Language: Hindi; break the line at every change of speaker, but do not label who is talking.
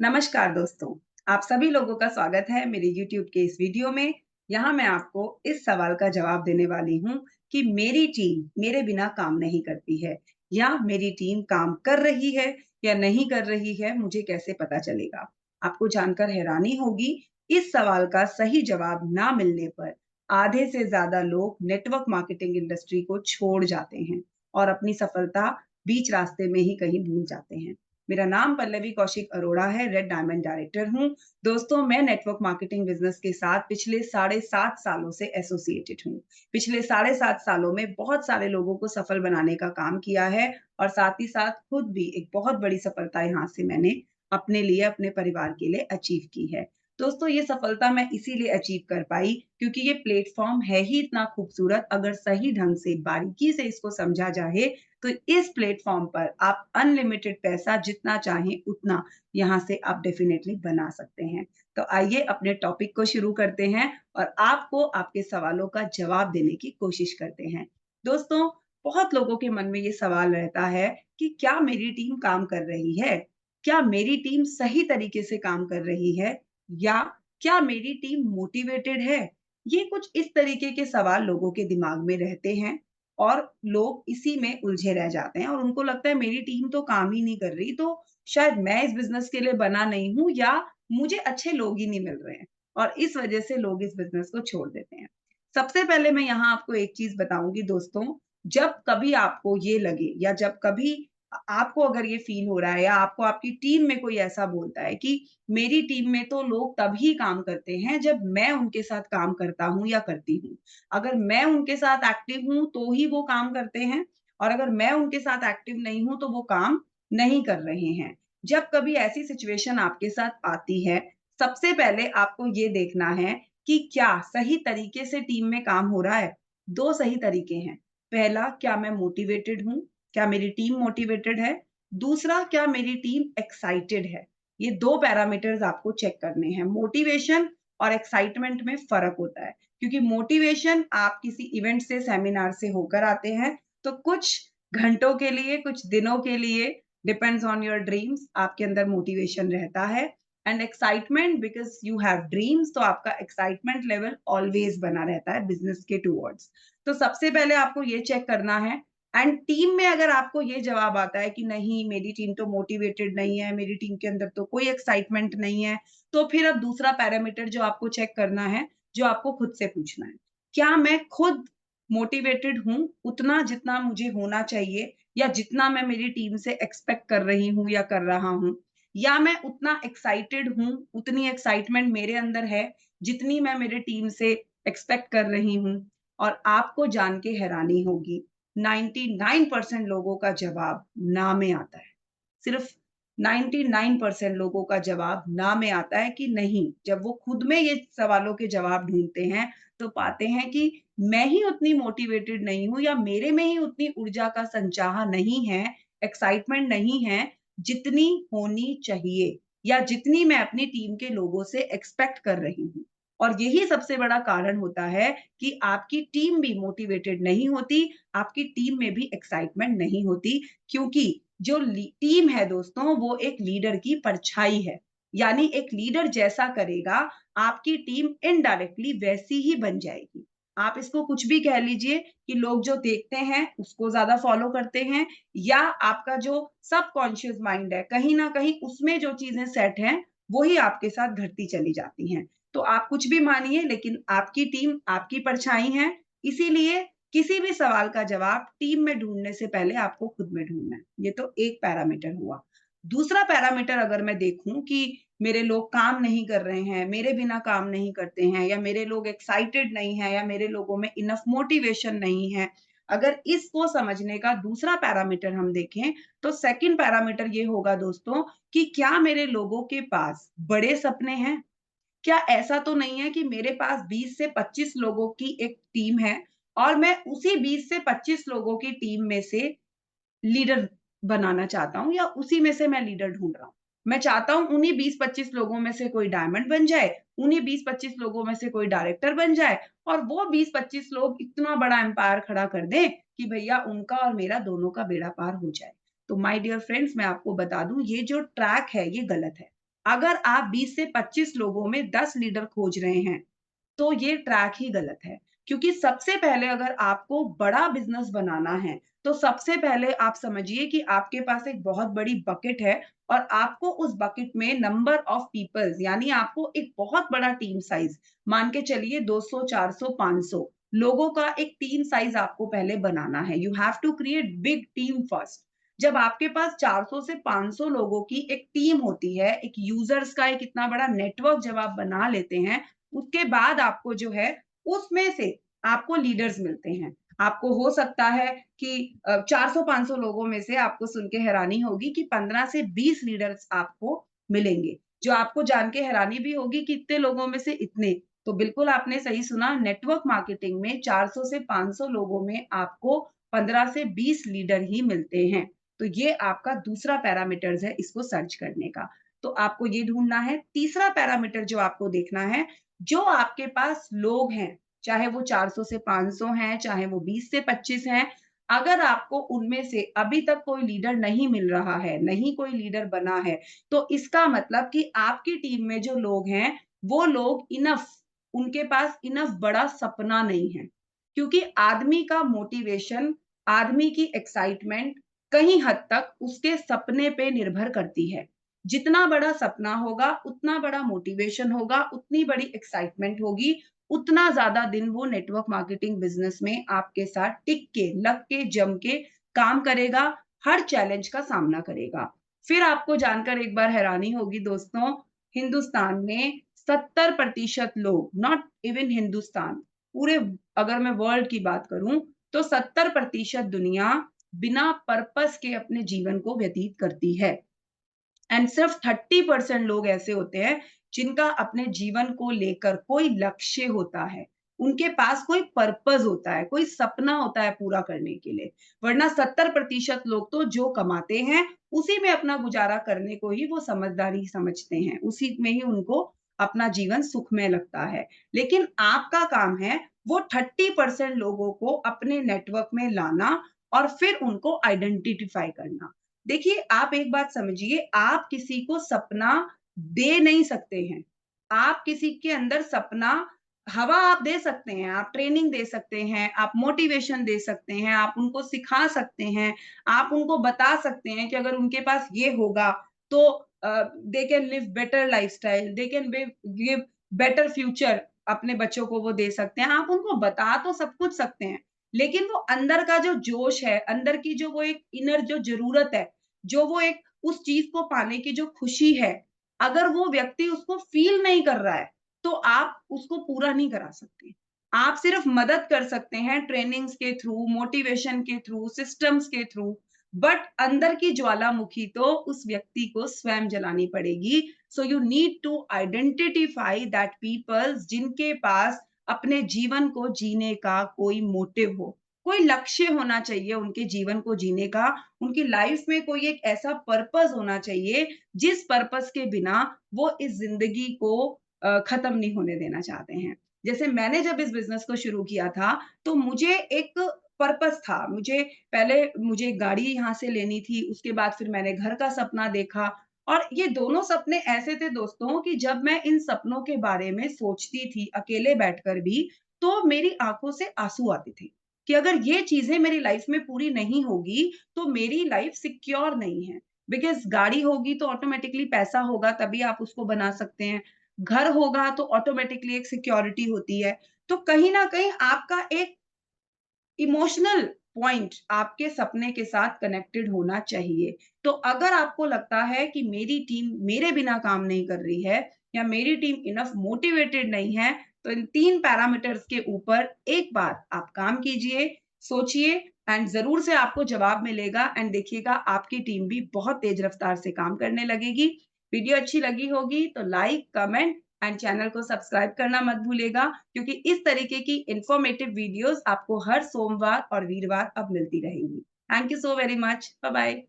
नमस्कार दोस्तों, आप सभी लोगों का स्वागत है मेरे YouTube के इस वीडियो में। यहाँ मैं आपको इस सवाल का जवाब देने वाली हूँ कि मेरी टीम मेरे बिना काम नहीं करती है या मेरी टीम काम कर रही है या नहीं कर रही है, मुझे कैसे पता चलेगा? आपको जानकर हैरानी होगी, इस सवाल का सही जवाब ना मिलने पर आधे से ज़्यादा लोग नेटवर्क मार्केटिंग इंडस्ट्री को छोड़ जाते हैं और अपनी सफलता बीच रास्ते में ही कहीं भूल जाते हैं। मेरा नाम पल्लवी कौशिक अरोड़ा है, रेड डायमंड डायरेक्टर हूँ। दोस्तों, मैं नेटवर्क मार्केटिंग बिज़नेस के साथ पिछले साढ़े 7 सालों से एसोसिएटेड हूँ। पिछले साढ़े 7 सालों में बहुत सारे लोगों को सफल बनाने का काम किया है और साथ ही साथ खुद भी एक बहुत बड़ी सफलता यहाँ से मैंने अपने लिए, अपने परिवार के लिए अचीव की है। दोस्तों, ये सफलता मैं इसीलिए अचीव कर पाई क्योंकि ये प्लेटफ़ॉर्म है ही इतना खूबसूरत, अगर सही ढंग से, बारीकी से इसको समझा जाए तो इस प्लेटफ़ॉर्म पर आप अनलिमिटेड पैसा जितना चाहें उतना यहाँ से आप डेफ़िनेटली बना सकते हैं। तो आइए अपने टॉपिक को शुरू करते हैं और आपको आपके सवालों का जवाब देने की कोशिश करते हैं। दोस्तों, बहुत लोगों के मन में ये सवाल रहता है कि क्या मेरी टीम काम कर रही है? क्या मेरी टीम सही तरीके से काम कर रही है? या क्या मेरी टीम मोटिवेटेड है? ये कुछ इस तरीके के सवाल लोगों के दिमाग में रहते हैं और लोग इसी में उलझे रह जाते हैं और उनको लगता है मेरी टीम तो काम ही नहीं कर रही, तो शायद मैं इस बिज़नेस के लिए बना नहीं हूँ या मुझे अच्छे लोग ही नहीं मिल रहे हैं और इस वज़ह से लोग इस बिज़नेस को छोड़ देते हैं। सबसे पहले मैं यहाँ आपको एक चीज़ बताऊँगी दोस्तों, जब कभी आपको ये लगे या जब कभी आपको अगर ये फ़ील हो रहा है या आपको आपकी टीम में कोई ऐसा बोलता है कि मेरी टीम में तो लोग तभी काम करते हैं जब मैं उनके साथ काम करता हूँ या करती हूँ। अगर मैं उनके साथ एक्टिव हूँ, तो ही वो काम करते हैं और अगर मैं उनके साथ एक्टिव नहीं हूँ, तो वो काम नहीं कर रहे हैं। जब कभी ऐसी सिचुएशन आपके साथ आती है, सबसे पहले आपको ये देखना है कि क्या सही तरीके से टीम में काम हो रहा है? 2 सही तरीके हैं। पहला, क्या मैं मोटिवेटेड हूँ? क्या मेरी टीम मोटिवेटेड है? दूसरा, क्या मेरी टीम एक्साइटेड है? ये 2 पैरामीटर्स आपको चेक करने हैं। मोटिवेशन और एक्साइटमेंट में फ़र्क होता है। क्योंकि मोटिवेशन आप किसी इवेंट से, सेमिनार से होकर आते हैं, तो कुछ घंटों के लिए, कुछ दिनों के लिए डिपेंड्स ऑन योर ड्रीम्स आपके अंदर मोटिवेशन रहता है and excitement because you have dreams तो आपका एक्साइटमेंट लेवल ऑलवेज़ बना रहता है बिज़नेस के टुवर्ड्स। तो सबसे पहले आपको ये चेक करना है एंड टीम में अगर आपको ये जवाब आता है कि नहीं मेरी टीम तो मोटिवेटेड नहीं है, मेरी टीम के अंदर तो कोई एक्साइटमेंट नहीं है, तो फिर अब दूसरा पैरामीटर जो आपको चेक करना है जो आपको खुद से पूछना है। क्या मैं खुद मोटिवेटेड हूँ उतना जितना मुझे होना चाहिए या जितना मैं मेरी टीम से एक्सपेक्ट कर रही हूँ या कर रहा हूँ? या मैं उतना एक्साइटेड हूँ, उतनी एक्साइटमेंट मेरे अंदर है, जितनी मैं मेरी टीम से एक्सपेक्ट कर रही हूँ? और आपको जान के हैरानी होगी, 99% लोगों का जवाब ना में आता है। सिर्फ 99% लोगों का जवाब ना में आता है कि नहीं, जब वो खुद में ये सवालों के जवाब ढूँढते हैं, तो पाते हैं कि मैं ही उतनी मोटिवेटेड नहीं हूँ या मेरे में ही उतनी ऊर्जा का संचार नहीं है, एक्साइटमेंट नहीं है, जितनी होनी चाहिए या जितनी मैं अपनी टीम के लोगों से एक्सपेक्ट कर रही हूँ। और यही सबसे बड़ा कारण होता है कि आपकी टीम भी मोटिवेटेड नहीं होती, आपकी टीम में भी एक्साइटमेंट नहीं होती क्योंकि जो टीम है दोस्तों वो एक लीडर की परछाई है। यानी एक लीडर जैसा करेगा, आपकी टीम इनडायरेक्टली वैसी ही बन जाएगी। आप इसको कुछ भी कह लीजिए कि लोग जो देखते हैं उसको ज़्यादा फ़ॉलो करते हैं या आपका जो सबकॉन्शियस माइंड है, कहीं न कहीं उसमें जो चीज़ें सेट हैं, वो ही आपके साथ घटती चली जाती हैं। तो आप कुछ भी मानिए लेकिन आपकी टीम आपकी परछाई है, इसीलिए किसी भी सवाल का जवाब टीम में ढूँढने से पहले आपको खुद में ढूँढना है। ये तो एक पैरामीटर हुआ। दूसरा पैरामीटर अगर मैं देखूँ कि मेरे लोग काम नहीं कर रहे हैं, मेरे बिना काम नहीं करते हैं या मेरे लोग एक्साइटेड नहीं हैं या मेरे लोगों में इनफ मोटिवेशन नहीं है। अगर इसको समझने का दूसरा पैरामीटर हम देखें, तो सेकंड पैरामीटर ये होगा दोस्तों कि क्या मेरे लोगों के पास बड़े सपने हैं? क्या ऐसा तो नहीं है कि मेरे पास 20 से 25 लोगों की एक टीम है और मैं उसी 20 से 25 लोगों की टीम में से लीडर बनाना चाहता हूँ या उसी में से मैं लीडर ढूँढ रहा हूँ। मैं चाहता हूँ उन्हीं 20-25 लोगों में से कोई डायमंड बन जाए, उन्हीं 20-25 लोगों में से कोई डायरेक्टर बन जाए और वो 20-25 लोग इतना बड़ा एम्पायर खड़ा कर दें कि भैया उनका और मेरा दोनों का बेड़ा पार हो जाए। तो माय डियर फ्रेंड्स मैं आपको बता दूँ ये जो ट्रैक है ये गलत है। अगर आप 20 से 25 लोगों में 10 लीडर खोज रहे हैं, तो ये ट्रैक ही गलत है। क्योंकि सबसे पहले अगर आपको बड़ा बिज़नेस बनाना है, तो सबसे पहले आप समझिए कि आपके पास एक बहुत बड़ी बकेट है और आपको उस बकेट में नंबर ऑफ पीपल्स यानी आपको एक बहुत बड़ा टीम साइज़ मान के चलिए 200, 400, 500 लोगों का एक टीम साइज़ आपको पहले बनाना है। You have to create big team first. जब आपके पास 400 से 500 लोगों की एक टीम होती है, एक यूज़र्स का एक इतना बड़ा नेटवर्क जब आप बना लेते हैं, उसके बाद आपको जो है उसमें से आपको लीडर्स मिलते हैं। आपको हो सकता है कि 400-500 लोगों में से आपको सुन के हैरानी होगी कि 15 से 20 लीडर्स आपको मिलेंगे, जो आपको जान के हैरानी भी होगी कि इतने लोगों में से इतने। तो बिल्कुल आपने सही सुना, नेटवर्क मार्केटिंग में 400 से 500 लोगों में आपको 15 से 20 लीडर ही मिलते हैं। तो ये आपका दूसरा पैरामीटर्स है इसको सर्च करने का। तो आपको ये ढूँढना है। तीसरा पैरामीटर जो आपको देखना है, जो आपके पास लोग हैं, चाहे वो 400 से 500 हैं, चाहे वो 20 से 25 हैं, अगर आपको उनमें से अभी तक कोई लीडर नहीं मिल रहा है, नहीं कोई लीडर बना है, तो इसका मतलब कि आपकी टीम में जो लोग हैं, वो लोग इनफ उनके पास इनफ बड़ा सपना नहीं है। क्योंकि आदमी का मोटिवेशन, आदमी की एक्साइटमेंट कहीं हद तक उसके सपने पे निर्भर करती है। जितना बड़ा सपना होगा, उतना बड़ा मोटिवेशन होगा, उतनी बड़ी एक्साइटमेंट होगी, उतना ज़्यादा दिन वो नेटवर्क मार्केटिंग बिज़नेस में आपके साथ टिक के, लग के, जम के काम करेगा, हर चैलेंज का सामना करेगा। फिर आपको जानकर एक बार हैरानी होगी दोस्तों, हिंदुस्तान में 70% लोग, नॉट इवन हिंदुस्तान, पूरे अगर मैं वर्ल्ड की बात करूँ, तो 70% दुनिया बिना पर्पस के अपने जीवन को व्यतीत करती है। एंड सिर्फ 30% लोग ऐसे होते हैं जिनका अपने जीवन को लेकर कोई लक्ष्य होता है। उनके पास कोई पर्पस होता है, कोई सपना होता है पूरा करने के लिए। वरना 70% लोग तो जो कमाते हैं, उसी में अपना गुज़ारा करने को ही वो समझदारी समझते हैं। उसी में ही उनको अपना जीवन सुखमय लगता है। लेकिन आपका काम है वो 30% लोगों को अपने नेटवर्क में लाना और फिर उनको आइडेंटिफाई करना। देखिए, आप एक बात समझिए, आप किसी को सपना दे नहीं सकते हैं। आप किसी के अंदर सपना हवा आप दे सकते हैं, आप ट्रेनिंग दे सकते हैं, आप मोटिवेशन दे सकते हैं, आप उनको सिखा सकते हैं, आप उनको बता सकते हैं कि अगर उनके पास ये होगा तो they can live better lifestyle, they can give better future अपने बच्चों को वो दे सकते हैं। आप उनको बता तो सब कुछ सकते हैं, लेकिन वो अंदर का जो जोश है, अंदर की जो वो एक इनर जो ज़रूरत है, जो वो एक उस चीज़ को पाने की जो खुशी है, अगर वो व्यक्ति उसको फ़ील नहीं कर रहा है, तो आप उसको पूरा नहीं करा सकते। आप सिर्फ़ मदद कर सकते हैं ट्रेनिंग्स के थ्रू, मोटिवेशन के थ्रू, सिस्टम्स के थ्रू, बट अंदर की ज्वालामुखी तो उस व्यक्ति को स्वयं जलानी पड़ेगी। So you need to identify that peoples जिनके पास अपने जीवन को जीने का कोई मोटिव हो, कोई लक्ष्य होना चाहिए उनके जीवन को जीने का, उनकी लाइफ में कोई एक ऐसा पर्पस होना चाहिए, जिस पर्पस के बिना वो इस ज़िंदगी को खत्म नहीं होने देना चाहते हैं। जैसे मैंने जब इस बिज़नेस को शुरू किया था, तो मुझे एक पर्पस था। मुझे एक गाड़ी यहाँ से लेनी थी, उसके बाद फिर मैंने घर का सपना देखा और ये दोनों सपने ऐसे थे दोस्तों कि जब मैं इन सपनों के बारे में सोचती थी, अकेले बैठकर भी, तो मेरी आँखों से आँसू आते थे, कि अगर ये चीज़ें मेरी लाइफ़ में पूरी नहीं होगी, तो मेरी लाइफ़ सिक्योर नहीं है। बिकॉज़ गाड़ी होगी तो ऑटोमैटिकली पैसा होगा तभी आप उसको बना सकते हैं। घर होगा तो ऑटोमैटिकली एक सिक्योरिटी होती है। तो कहीं न कहीं आपका एक इमोशनल पॉइंट आपके सपने के साथ कनेक्टेड होना चाहिए। तो अगर आपको लगता है कि मेरी टीम मेरे बिना काम नहीं कर रही है या मेरी टीम इनफ मोटिवेटेड नहीं है, तो इन 3 पैरामीटर्स के ऊपर एक बार आप काम कीजिए, सोचिए एंड ज़रूर से आपको जवाब मिलेगा एंड देखिएगा आपकी टीम भी बहुत तेज़ रफ्तार से काम करने लगेगी। वीडियो अच्छी लगी होगी तो लाइक, कमेंट एंड चैनल को सब्सक्राइब करना मत भूलिएगा क्योंकि इस तरीके की इन्फॉर्मेटिव वीडियोस आपको हर सोमवार और वीरवार अब मिलती रहेंगी। Thank you so very much. Bye bye.